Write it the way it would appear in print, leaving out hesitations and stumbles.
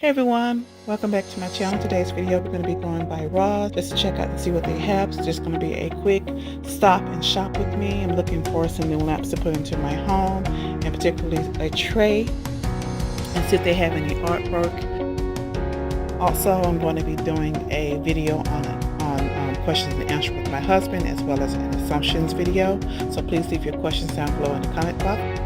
Hey everyone, welcome back to my channel. Today's video we're going to be going by Ross just to check out and see what they have. It's just going to be a quick stop and shop with me. I'm looking for some new lamps to put into my home, and particularly a tray, and see if they have any artwork. Also, I'm going to be doing a video on questions and answers with my husband, as well as an assumptions video. So please leave your questions down below in the comment box.